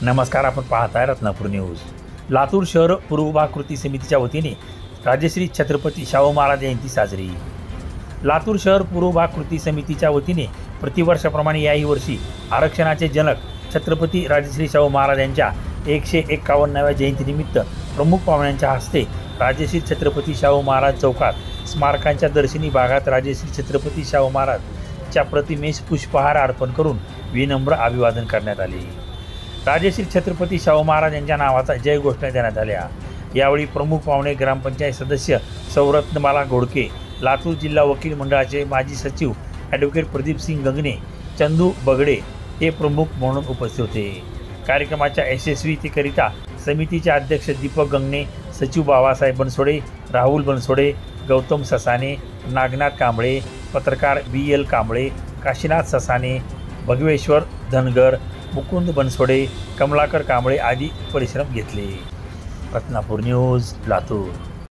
नमस्कार, आपण पाहताय रत्नापूर न्यूज। लातूर शहर पूर्व भाग कृती समितीच्या वतीने राजश्री छत्रपती शाहू महाराज जयंती साजरी। लातूर शहर पूर्व भाग कृती समितीच्या वतीने प्रतिवर्षाप्रमाणे याही वर्षी आरक्षणाचे जनक छत्रपती राजश्री शाहू महाराज यांच्या 151व्या जयंतीनिमित्त प्रमुख पाहुण्यांच्या हस्ते राजश्री छत्रपती शाहू महाराज चौकात स्मारकांच्या दर्शनी भागात राजश्री छत्रपती शाहू महाराजच्या प्रतिमेस पुष्पहार अर्पण करून विनम्र अभिवादन करण्यात आले। राजश्री छत्रपती शाहू महाराज यांच्या नावाचा जय घोषणा देण्यात आल्या। यावेळी प्रमुख पाहुणे ग्रामपंचायत सदस्य सौरत्नमाला घोडके, लातूर जिल्हा वकील मंडळाचे माजी सचिव ॲडव्होकेट प्रदीप सिंग गंगणे, चंदू बगडे हे प्रमुख म्हणून उपस्थित होते। कार्यक्रमाच्या यशस्वीतेकरिता समितीचे अध्यक्ष दीपक गंगणे, सचिव बाबासाहेब बनसोडे, राहुल बनसोडे, गौतम ससाने, नागनाथ कांबळे, पत्रकार BL कांबळे, काशीनाथ ससाने, भगवेश्वर धनगर, मुकुंद बनसोडे, कमलाकर कांबळे आदी परिश्रम घेतले। रत्नापूर न्यूज, लातूर।